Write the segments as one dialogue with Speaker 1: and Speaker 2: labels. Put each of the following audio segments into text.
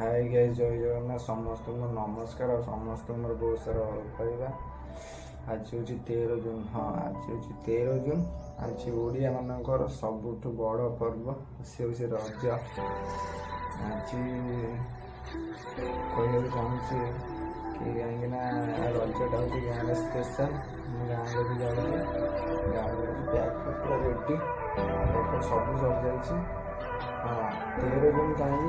Speaker 1: Hi guys, जय जगन्नाथ समस्त नमस्कार और समस्त मोर बहुत सारा भल पाइबा। आज हूँ 13 जून। हाँ, आज हूँ 13 जून। आज ओडिया मानकर सबुठ बड़ पर्व सी हूँ रज। आज कहू चाहूँगी कि कहीं रजटा हूँ गाँव स्पेशल। गाँव भी जाऊँगी, गाँव ब्याग पूरा रेडी सब सर जाइए। हाँ, 13 जून कहीं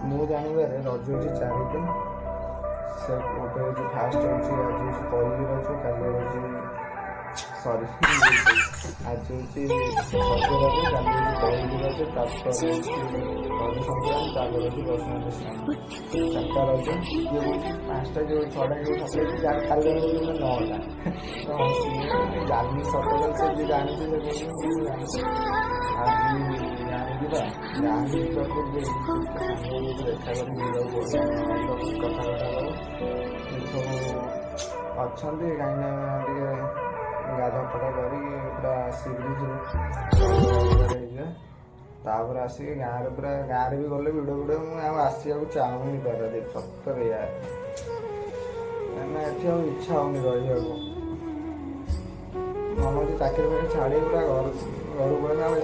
Speaker 1: मु जानवर रज हूँ 4 दिन। से गोटे हूँ फास्ट हूँ आज हूँ पहली रज, काली हूँ सरी आज हूँ सज रज, काली हूँ पहली रज, तापर रज संक्रांति, तापर हूँ बसुमती स्नान। 4टा रज ये 5टा जो 6टा जो 7टा काली 9टा तो जानी सतल से जानी आज ଯିବା ଗାଁ ଯିବା ପୂର୍ବରୁ ଦେଖା କରି ଯିବାକୁ ପଡ଼ିବ। କଥାବାର୍ତ୍ତା ସବୁ ଅଛନ୍ତି କାହିଁକିନା ଟିକେ ଗାଧା ଫଟା କରିକି ପୁରା ଶୀଘ୍ର ହେଇଯିବା। ତାପରେ ଆସିକି ଗାଁରେ ପୁରା ଗାଁରେ ବି ଗଲେ ଭିଡ଼ିଓ ମୁଁ ଆଉ ଆସିବାକୁ ଚାହୁଁନି ପାରାଦୀପ ସତରେ ୟାର, କାହିଁକିନା ଏଠି ଆଉ ଇଚ୍ଛା ହଉନି ରହିବାକୁ। ମନ ହଉଛି ଚାକିରି ଫାକିରି ଛାଡ଼ି ପୁରା ଘରକୁ ପଳେଇଲେ ଆଉ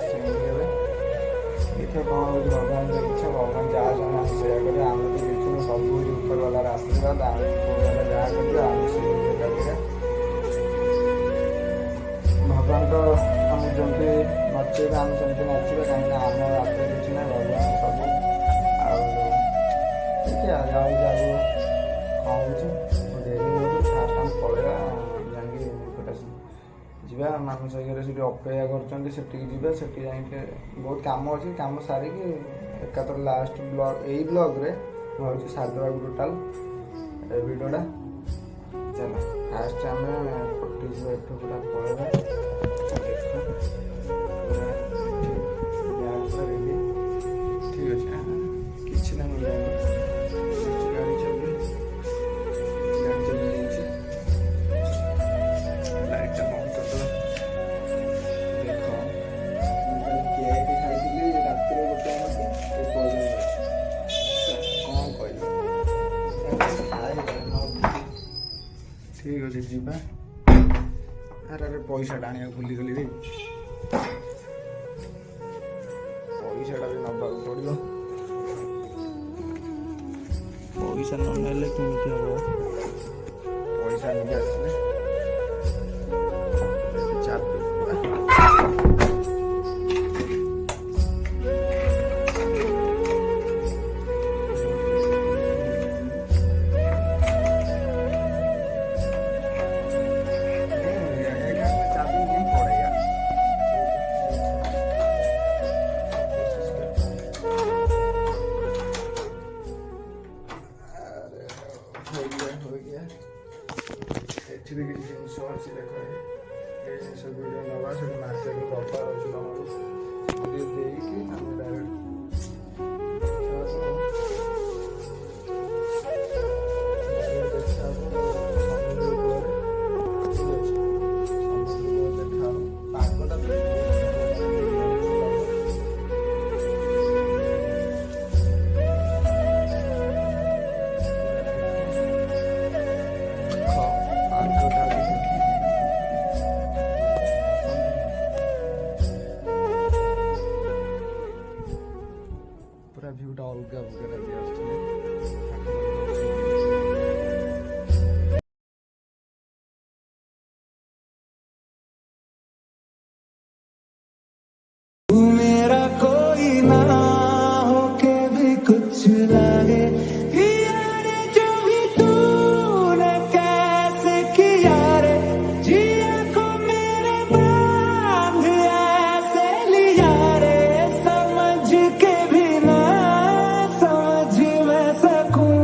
Speaker 1: ଏବେ इतना कौन हो भगवान की इच्छा, भगवान जहाँ चाहे हम सेवा करें। आम तो देखो सब ऊपर वाला आशीर्वाद आम जहाँ करें आम से भगवान तो आम जमी नचेबे आम सेमती नाचे कहीं आम हाथ किसी ना भगवान सब आगे जाऊ कहूँ फास्ट आम पलैया जाकि ଯିବା ମାନସ ଇଏରେ ସେଠି ଅପେକ୍ଷା କରୁଛନ୍ତି, ସେଠିକି ଯିବା। ସେଠି ଯାଇକି ବହୁତ କାମ ଅଛି, କାମ ସାରିକି ଏକାଥରେ ଲାଷ୍ଟ ବ୍ଲଗ୍ ଏଇ ବ୍ଲଗ୍ରେ ମୁଁ ଭାବୁଛି ସାରିଦେବାକୁ ଟୋଟାଲ ଏ ଭିଡ଼ିଓଟା। ଚାଲ ଫାଷ୍ଟ ଆମେ ଫଟିଯିବା ଏଠୁ ପୁରା ପଳେଇବା। ରେଡ଼ି ଠିକ୍ ଅଛି, କିଛି ନା ଗାଡ଼ି ଚଲେଇ ଯାଇଛି। ଲାଇଟ୍ଟା ବନ୍ଦ କରିଦେବା। ठीक अच्छे जीवा। अरे पैसाटा आने भूलीगली रे, पैसाटा भी नबाक पड़ो। पैसा न नेले केमती हम, पैसा नहीं आसले କିଛି ଜିନିଷ ଅଛି। ଦେଖ ଏ ଜିନିଷ ଭିଡ଼ିଓ ନେବା, ସେଠି ମାର୍କେଟରୁ ଦରକାର ଅଛି ତମକୁ ଦେଇକି ଆମେ ଡାଇରେକ୍ଟ पूरा व्यूटा अलग
Speaker 2: मेरा कोई ना हो के भी कुछ लगे, यारे जो भी तूने कैसे किया रे, जिया को मेरे बांध ऐसे लिया रे, समझ के भी ना समझ मैं सकूं,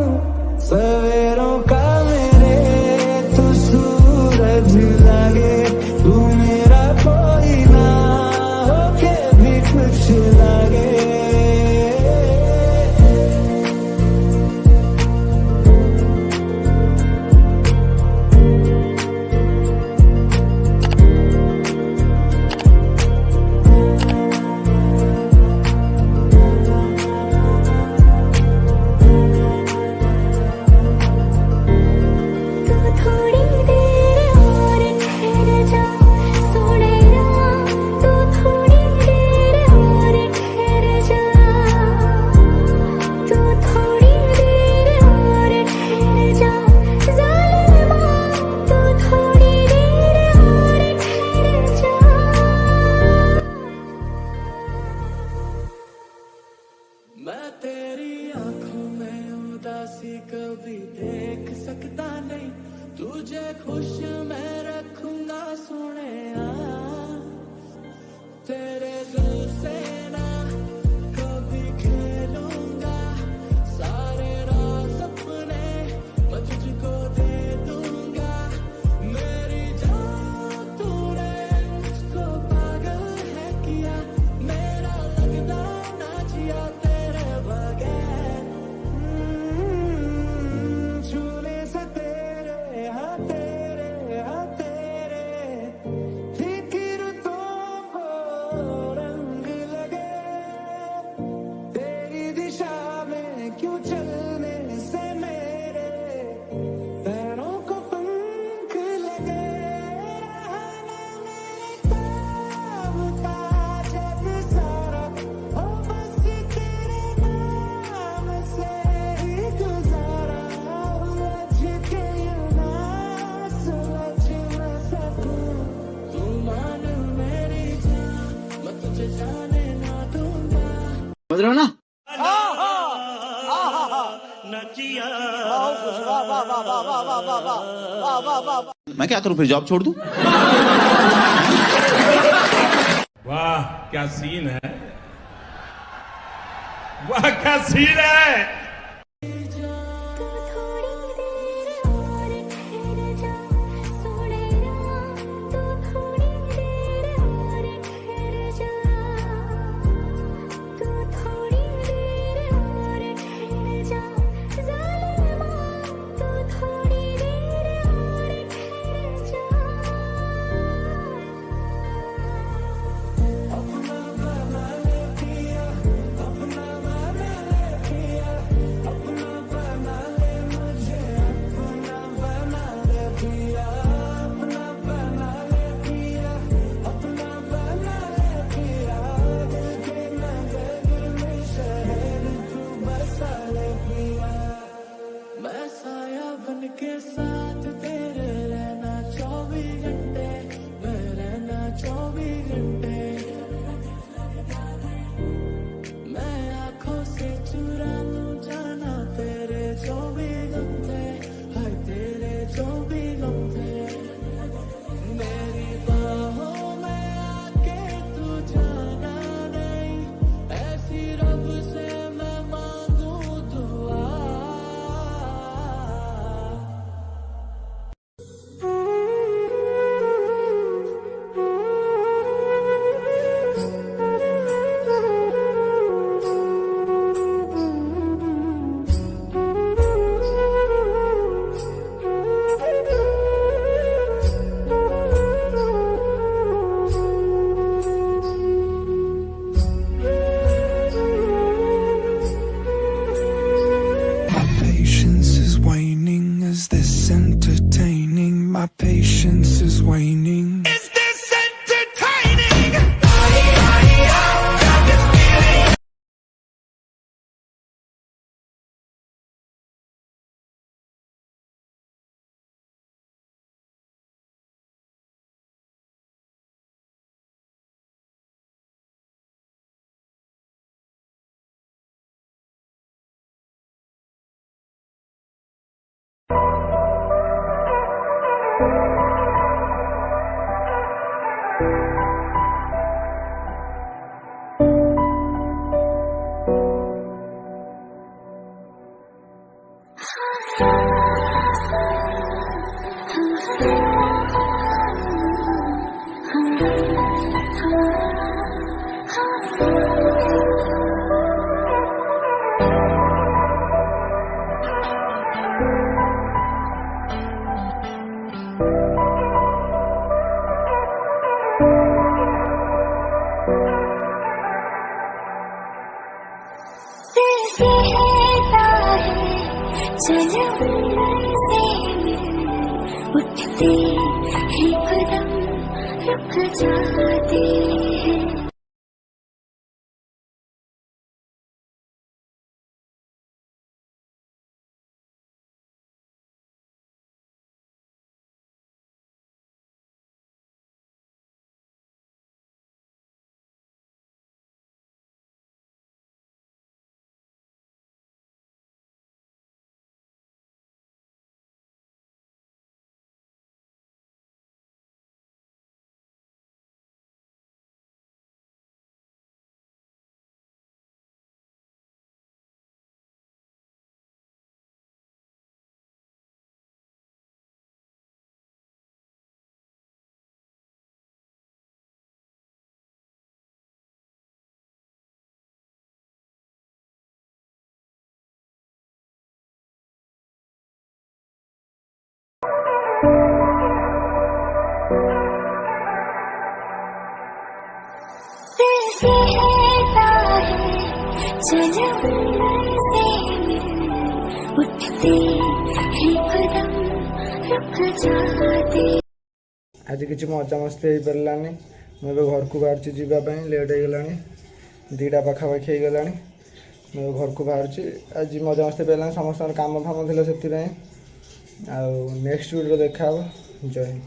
Speaker 2: मैं तेरी आंखों में उदासी कभी देख सकता नहीं, तुझे खुश मैं रखूंगा सोने, तेरे दिल से ना कभी खेलूंगा, सारे राज अपने मैं तुझको दे दूंगा, मेरी जान तूने मुझको पागल है किया, मेरा लगता ना जिया तेरे बगैर, छूने से तेरे हाँ तेरे हाँ तेरे फिक्र तो रंग लगे, तेरी दिशा में क्यों चलने से मेरे पैरों को पंख लगे, रहना मेरे काम का जब सारा हो बस तेरे नाम से ही गुजारा, उलझ के यूं ना सुलझ न सकूं, तू मान मेरी जान मैं तुझे जाने ना दूंगा।
Speaker 3: समझ रहे हो ना? मैं क्या करूं फिर, जॉब छोड़ दूं?
Speaker 4: वाह क्या सीन है, वाह क्या सीन है।
Speaker 5: तू थोड़ी देर और ठहर जा, सोने रात तू थोड़ी देर और ठहर जा, तू थोड़ी देर और ठहर जा, ज़ालिमा तू थोड़ी देर और ठहर जा।
Speaker 2: अपना बना ले पिया, अपना बना ले पिया, अपना बना ले मुझे, अपना बना ले पिया, अपना बना ले पिया, अपना बना ले पिया, दिल के नगर में शहर तू बसा ले पिया, मैं साया बन के साथ तेरे रहना 24 घंटे, मैं रहना 24 घंटे, मैं आंखों से चुरा लूं जाना तेरे 24 घंटे, हाय तेरे 24 घंटे, मेरी बाहों में आके तू जाना नहीं, ऐसी रब से मैं मांगू दुआ। My patience is waning. Is this entertaining? My patience is waning. Is this entertaining?
Speaker 5: उठते ही कदम रुक जाते हैं। चल अंबर से उठते ही कदम रुक जाते।
Speaker 1: आज किसी मजा मस्ती हो पारानी। मुझे घर को बाहर जावाई लेट हो गला 2टा पाखापाखि हो गला। मैं घर को बाहर आज मजा मस्ती पारानी समस्त काम फाम थी से नेक्स्ट वीडियो देखा जय हिंद।